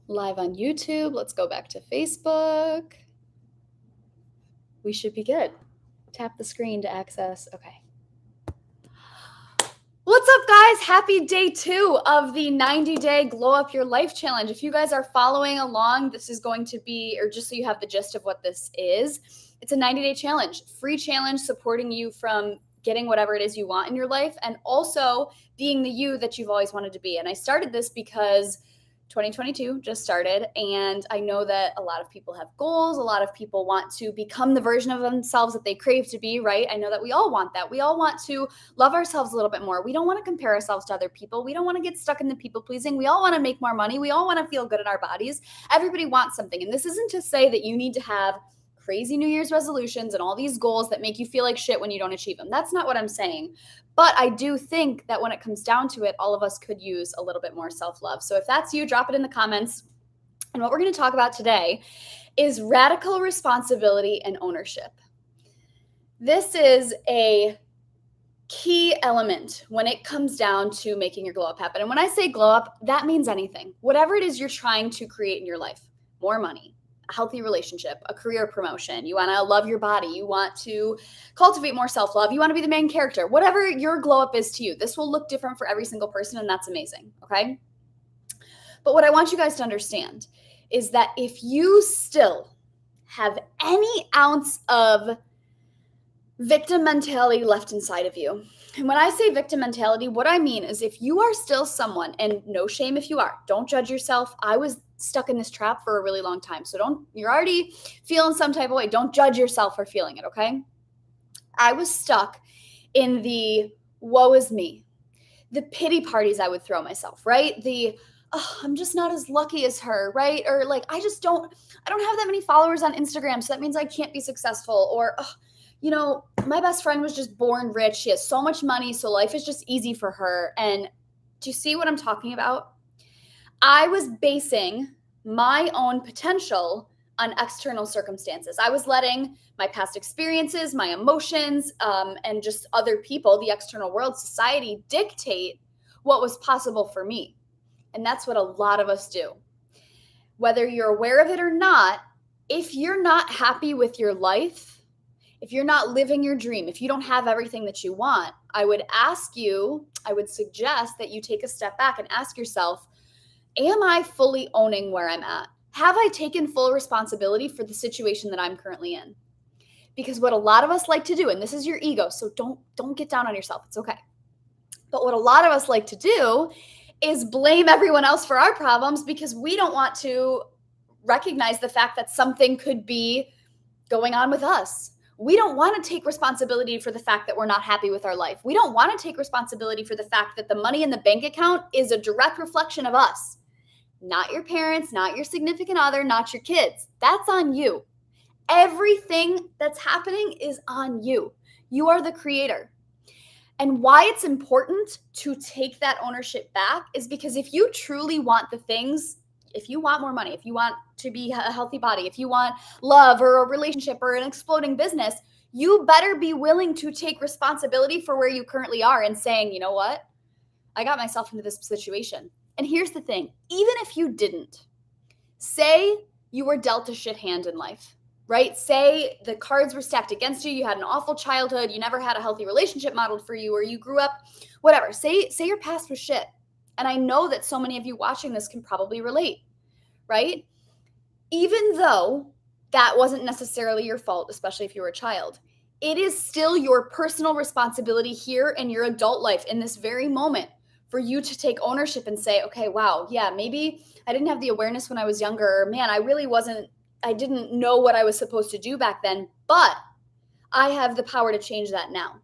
Live on YouTube. Let's go back to Facebook. We should be good. Tap the screen to access. Okay. What's up, guys? Happy day 2 of the 90-day Glow Up Your Life Challenge. If you guys are following along, this is going to be, or just so you have the gist of what this is, it's a 90-day challenge, free challenge supporting you from getting whatever it is you want in your life and also being the you that you've always wanted to be. And I started this because 2022 just started, and I know that a lot of people have goals. A lot of people want to become the version of themselves that they crave to be, right? I know that we all want that. We all want to love ourselves a little bit more. We don't want to compare ourselves to other people. We don't want to get stuck in the people pleasing. We all want to make more money. We all want to feel good in our bodies. Everybody wants something. And this isn't to say that you need to have crazy New Year's resolutions and all these goals that make you feel like shit when you don't achieve them. That's not what I'm saying. But I do think that when it comes down to it, all of us could use a little bit more self-love. So if that's you, drop it in the comments. And what we're going to talk about today is radical responsibility and ownership. This is a key element when it comes down to making your glow up happen. And when I say glow up, that means anything. Whatever it is you're trying to create in your life, more money, a healthy relationship, a career promotion, you want to love your body, you want to cultivate more self-love, you want to be the main character, whatever your glow up is to you. This will look different for every single person, and that's amazing, okay? But what I want you guys to understand is that if you still have any ounce of victim mentality left inside of you, and when I say victim mentality, what I mean is if you are still someone, and no shame if you are, don't judge yourself. I was stuck in this trap for a really long time. So you're already feeling some type of way. Don't judge yourself for feeling it, okay? I was stuck in the woe is me, the pity parties I would throw myself, right? I'm just not as lucky as her, right? Or like, I don't have that many followers on Instagram, so that means I can't be successful. Or, my best friend was just born rich. She has so much money, so life is just easy for her. And do you see what I'm talking about? I was basing my own potential on external circumstances. I was letting my past experiences, my emotions, and just other people, the external world, society, dictate what was possible for me. And that's what a lot of us do. Whether you're aware of it or not, if you're not happy with your life, if you're not living your dream, if you don't have everything that you want, I would suggest that you take a step back and ask yourself, am I fully owning where I'm at? Have I taken full responsibility for the situation that I'm currently in? Because what a lot of us like to do, and this is your ego, so don't get down on yourself. It's okay. But what a lot of us like to do is blame everyone else for our problems because we don't want to recognize the fact that something could be going on with us. We don't want to take responsibility for the fact that we're not happy with our life. We don't want to take responsibility for the fact that the money in the bank account is a direct reflection of us. Not your parents, not your significant other, not your kids. That's on you. Everything that's happening is on you. You are the creator. And why it's important to take that ownership back is because if you truly want the things, if you want more money, if you want to be a healthy body, if you want love or a relationship or an exploding business, you better be willing to take responsibility for where you currently are and saying, you know what? I got myself into this situation. And here's the thing, even if you didn't, say you were dealt a shit hand in life, right? Say the cards were stacked against you, you had an awful childhood, you never had a healthy relationship modeled for you, or you grew up, whatever. Say your past was shit. And I know that so many of you watching this can probably relate, right? Even though that wasn't necessarily your fault, especially if you were a child, it is still your personal responsibility here in your adult life in this very moment for you to take ownership and say, okay, wow, yeah, maybe I didn't have the awareness when I was younger, or man, I didn't know what I was supposed to do back then, but I have the power to change that now.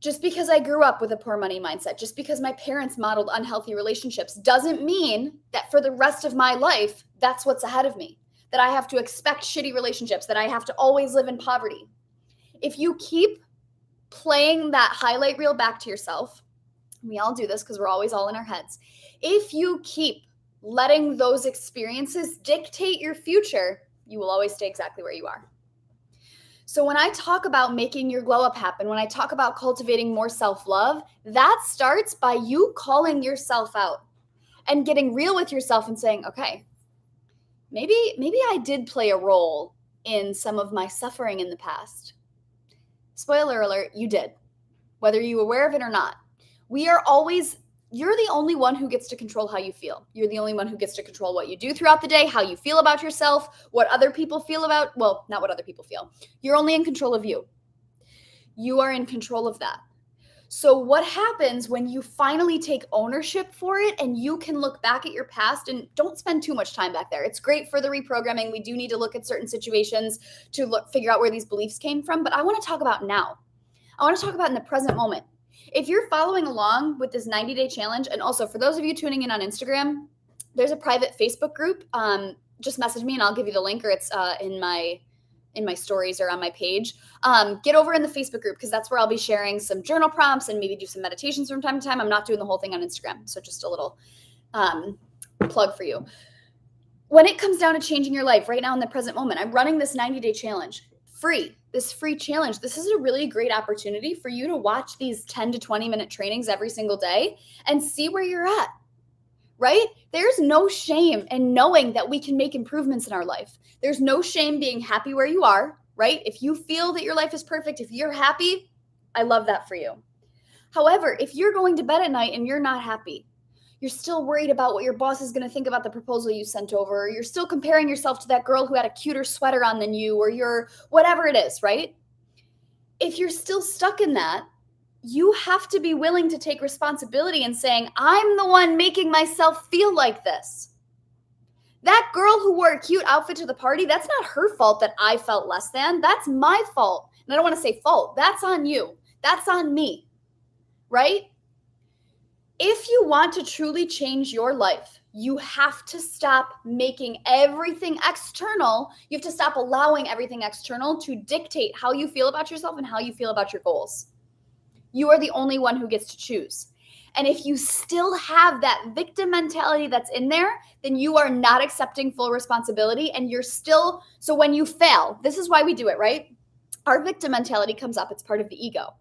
Just because I grew up with a poor money mindset, just because my parents modeled unhealthy relationships, doesn't mean that for the rest of my life, that's what's ahead of me, that I have to expect shitty relationships, that I have to always live in poverty. If you keep playing that highlight reel back to yourself, we all do this because we're always all in our heads. If you keep letting those experiences dictate your future, you will always stay exactly where you are. So when I talk about making your glow up happen, when I talk about cultivating more self-love, that starts by you calling yourself out and getting real with yourself and saying, okay, maybe I did play a role in some of my suffering in the past. Spoiler alert, you did, whether you were aware of it or not. You're the only one who gets to control how you feel. You're the only one who gets to control what you do throughout the day, how you feel about yourself, what other people feel about, well, not what other people feel. You're only in control of you. You are in control of that. So what happens when you finally take ownership for it and you can look back at your past, and don't spend too much time back there. It's great for the reprogramming. We do need to look at certain situations to figure out where these beliefs came from, but I want to talk about now. I want to talk about in the present moment. If you're following along with this 90-day challenge, and also for those of you tuning in on Instagram, there's a private Facebook group. Just message me and I'll give you the link, or it's in my stories or on my page. Get over in the Facebook group, because that's where I'll be sharing some journal prompts and maybe do some meditations from time to time. I'm not doing the whole thing on Instagram, so just a little plug for you. When it comes down to changing your life right now in the present moment, I'm running this 90-day challenge. This free challenge. This is a really great opportunity for you to watch these 10 to 20 minute trainings every single day and see where you're at, right? There's no shame in knowing that we can make improvements in our life. There's no shame being happy where you are, right? If you feel that your life is perfect, if you're happy, I love that for you. However, if you're going to bed at night and you're not happy, you're still worried about what your boss is going to think about the proposal you sent over, or you're still comparing yourself to that girl who had a cuter sweater on than you, or you're whatever it is, right? If you're still stuck in that, you have to be willing to take responsibility and saying, I'm the one making myself feel like this. That girl who wore a cute outfit to the party, that's not her fault that I felt less than. That's my fault. And I don't want to say fault. That's on you. That's on me, right? If you want to truly change your life, you have to stop making everything external. You have to stop allowing everything external to dictate how you feel about yourself and how you feel about your goals. You are the only one who gets to choose. And if you still have that victim mentality that's in there, then you are not accepting full responsibility, and you're still, so when you fail, this is why we do it, right? Our victim mentality comes up. It's part of the ego.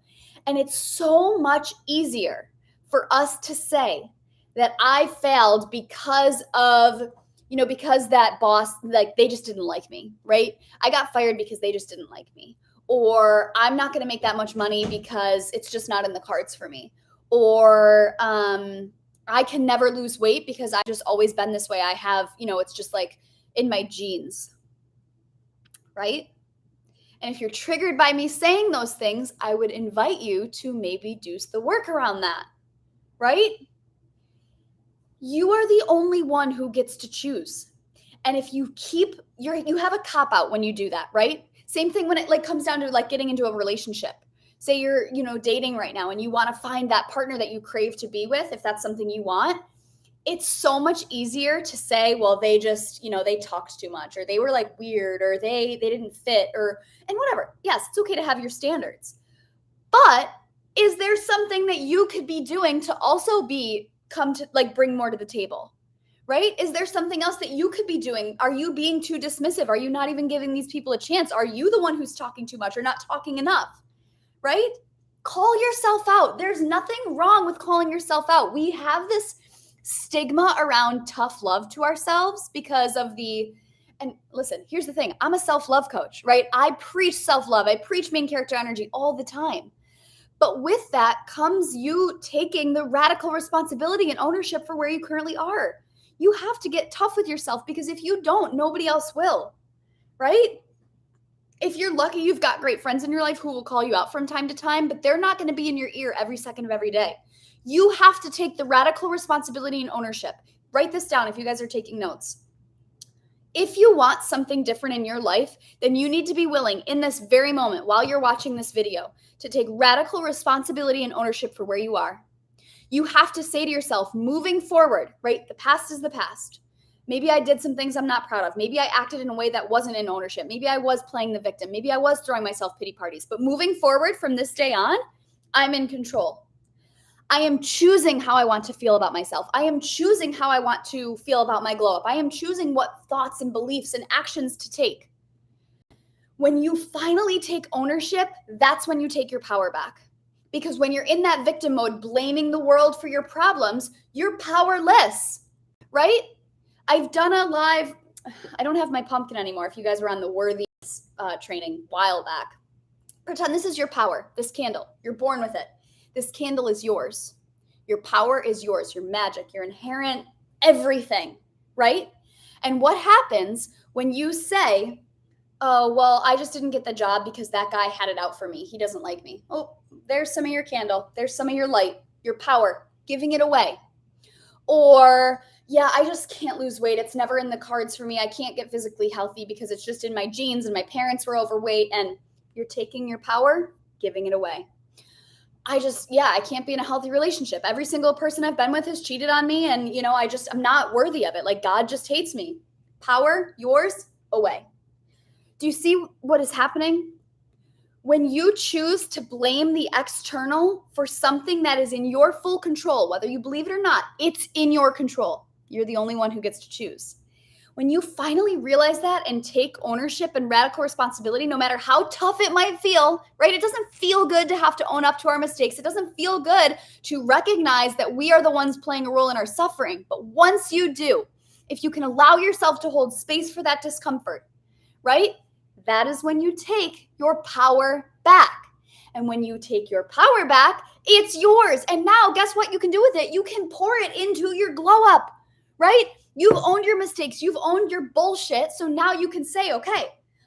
And it's so much easier for us to say that I failed because of, because that boss, like, they just didn't like me, right? I got fired because they just didn't like me. Or I'm not going to make that much money because it's just not in the cards for me. Or I can never lose weight because I've just always been this way. I have, it's just like in my genes, right? And if you're triggered by me saying those things, I would invite you to maybe do the work around that, right? You are the only one who gets to choose. And if you you have a cop out when you do that, right? Same thing when it comes down to getting into a relationship. Say you're, dating right now and you want to find that partner that you crave to be with, if that's something you want. It's so much easier to say, well, they just, they talked too much, or they were weird, or they didn't fit, and whatever. Yes, it's okay to have your standards. But is there something that you could be doing to also bring more to the table? Right? Is there something else that you could be doing? Are you being too dismissive? Are you not even giving these people a chance? Are you the one who's talking too much or not talking enough? Right? Call yourself out. There's nothing wrong with calling yourself out. We have this stigma around tough love to ourselves because of and listen, here's the thing. I'm a self-love coach, right? I preach self-love. I preach main character energy all the time. But with that comes you taking the radical responsibility and ownership for where you currently are. You have to get tough with yourself, because if you don't, nobody else will, right? If you're lucky, you've got great friends in your life who will call you out from time to time, but they're not going to be in your ear every second of every day. You have to take the radical responsibility and ownership. Write this down if you guys are taking notes. If you want something different in your life, then you need to be willing in this very moment while you're watching this video to take radical responsibility and ownership for where you are. You have to say to yourself, moving forward, right? The past is the past. Maybe I did some things I'm not proud of. Maybe I acted in a way that wasn't in ownership. Maybe I was playing the victim. Maybe I was throwing myself pity parties. But moving forward from this day on, I'm in control. I am choosing how I want to feel about myself. I am choosing how I want to feel about my glow up. I am choosing what thoughts and beliefs and actions to take. When you finally take ownership, that's when you take your power back. Because when you're in that victim mode, blaming the world for your problems, you're powerless. right? I've done a live, I don't have my pumpkin anymore. If you guys were on the worthy training a while back, pretend this is your power, this candle. You're born with it. This candle is yours. Your power is yours, your magic, your inherent everything, right? And what happens when you say, oh, well, I just didn't get the job because that guy had it out for me. He doesn't like me. Oh, there's some of your candle. There's some of your light, your power, giving it away. Or, yeah, I just can't lose weight. It's never in the cards for me. I can't get physically healthy because it's just in my genes and my parents were overweight. And you're taking your power, giving it away. I can't be in a healthy relationship. Every single person I've been with has cheated on me. And, I'm not worthy of it. Like, God just hates me. Power, yours, away. Do you see what is happening? When you choose to blame the external for something that is in your full control, whether you believe it or not, it's in your control. You're the only one who gets to choose. When you finally realize that and take ownership and radical responsibility, no matter how tough it might feel, right? It doesn't feel good to have to own up to our mistakes. It doesn't feel good to recognize that we are the ones playing a role in our suffering. But once you do, if you can allow yourself to hold space for that discomfort, right? That is when you take your power back. And when you take your power back, it's yours. And now guess what you can do with it? You can pour it into your glow up, right? You've owned your mistakes. You've owned your bullshit. So now you can say, okay,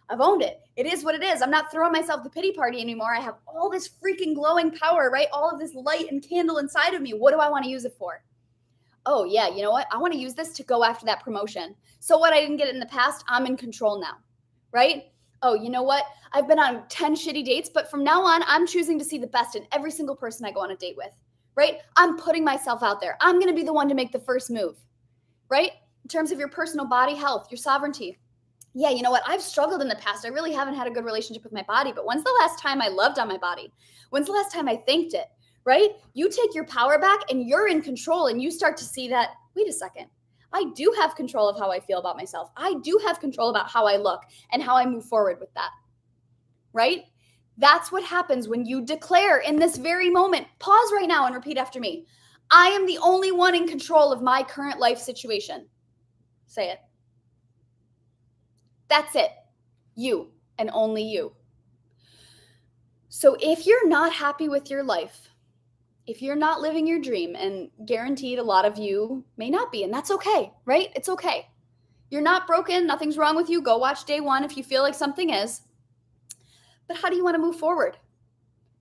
I've owned it. It is what it is. I'm not throwing myself the pity party anymore. I have all this freaking glowing power, right? All of this light and candle inside of me. What do I want to use it for? Oh, yeah, you know what? I want to use this to go after that promotion. So what I didn't get in the past, I'm in control now, right? Oh, you know what? I've been on 10 shitty dates, but from now on, I'm choosing to see the best in every single person I go on a date with, right? I'm putting myself out there. I'm going to be the one to make the first move, right? In terms of your personal body health, your sovereignty. Yeah, you know what? I've struggled in the past. I really haven't had a good relationship with my body, but when's the last time I loved on my body? When's the last time I thanked it, right? You take your power back and you're in control and you start to see that, wait a second. I do have control of how I feel about myself. I do have control about how I look and how I move forward with that, right? That's what happens when you declare in this very moment. Pause right now and repeat after me. I am the only one in control of my current life situation. Say it. That's it. You and only you. So if you're not happy with your life, if you're not living your dream, and guaranteed a lot of you may not be, and that's okay, right? It's okay. You're not broken. Nothing's wrong with you. Go watch day one if you feel like something is. But how do you want to move forward,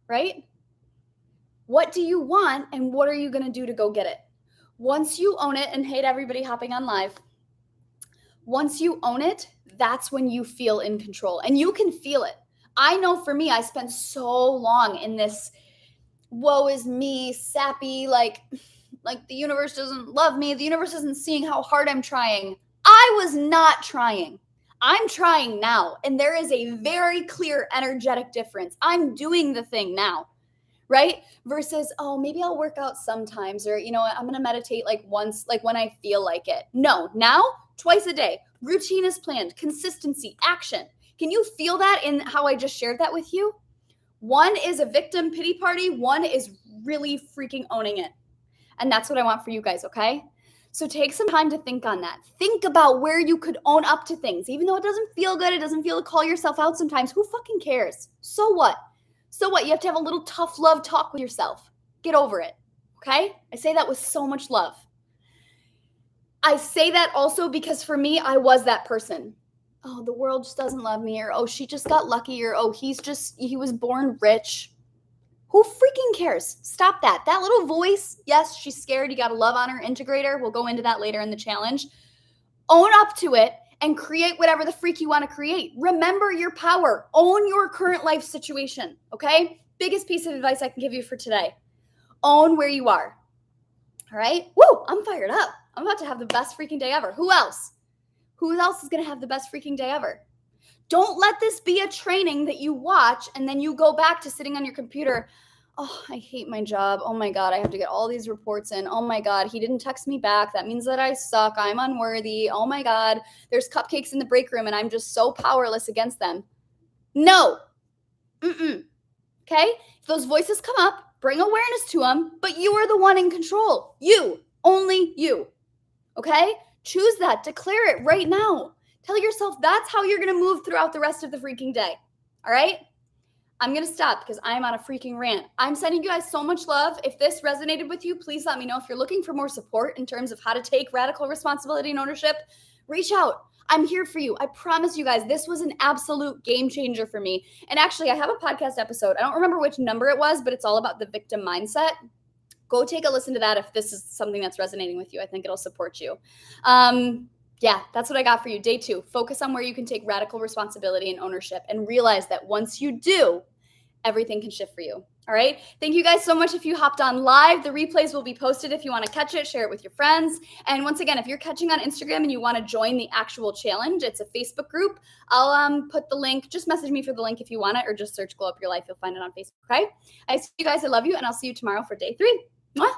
right? What do you want and what are you going to do to go get it? Once you own it, and hate everybody hopping on live, once you own it, that's when you feel in control and you can feel it. I know for me, I spent so long in this woe is me, sappy, like the universe doesn't love me. The universe isn't seeing how hard I'm trying. I was not trying. I'm trying now. And there is a very clear energetic difference. I'm doing the thing now, right? Versus, oh, maybe I'll work out sometimes, or, you know what, I'm going to meditate like once, like when I feel like it. No, now twice a day. Routine is planned, consistency, action. Can you feel that in how I just shared that with you? One is a victim pity party. One is really freaking owning it. And that's what I want for you guys, okay? So take some time to think on that. Think about where you could own up to things. Even though it doesn't feel good, it doesn't feel to call yourself out sometimes. Who fucking cares? So what? So what? You have to have a little tough love talk with yourself. Get over it, okay? I say that with so much love. I say that also because for me, I was that person. Oh, the world just doesn't love me, or oh, she just got lucky, or oh, he was born rich. Who freaking cares? Stop that. That little voice, yes, she's scared. You got to love on her, integrate her. We'll go into that later in the challenge. Own up to it and create whatever the freak you want to create. Remember your power. Own your current life situation, okay? Biggest piece of advice I can give you for today. Own where you are, all right? Woo, I'm fired up. I'm about to have the best freaking day ever. Who else? Who else is going to have the best freaking day ever? Don't let this be a training that you watch and then you go back to sitting on your computer. Oh, I hate my job. Oh my God, I have to get all these reports in. Oh my God, he didn't text me back. That means that I suck. I'm unworthy. Oh my God, there's cupcakes in the break room and I'm just so powerless against them. No. Okay? If those voices come up, bring awareness to them, but you are the one in control. You, only you. Okay? Choose that. Declare it right now. Tell yourself that's how you're going to move throughout the rest of the freaking day. All right? I'm going to stop because I'm on a freaking rant. I'm sending you guys so much love. If this resonated with you, please let me know. If you're looking for more support in terms of how to take radical responsibility and ownership, reach out. I'm here for you. I promise you guys, this was an absolute game changer for me. And actually, I have a podcast episode. I don't remember which number it was, but it's all about the victim mindset. Go take a listen to that if this is something that's resonating with you. I think it'll support you. Yeah, that's what I got for you. Day 2, focus on where you can take radical responsibility and ownership and realize that once you do, everything can shift for you. All right. Thank you guys so much. If you hopped on live, the replays will be posted. If you want to catch it, share it with your friends. And once again, if you're catching on Instagram and you want to join the actual challenge, it's a Facebook group. I'll put the link. Just message me for the link if you want it, or just search Glow Up Your Life. You'll find it on Facebook. Okay. I see you guys. I love you. And I'll see you tomorrow for day 3. Mwah.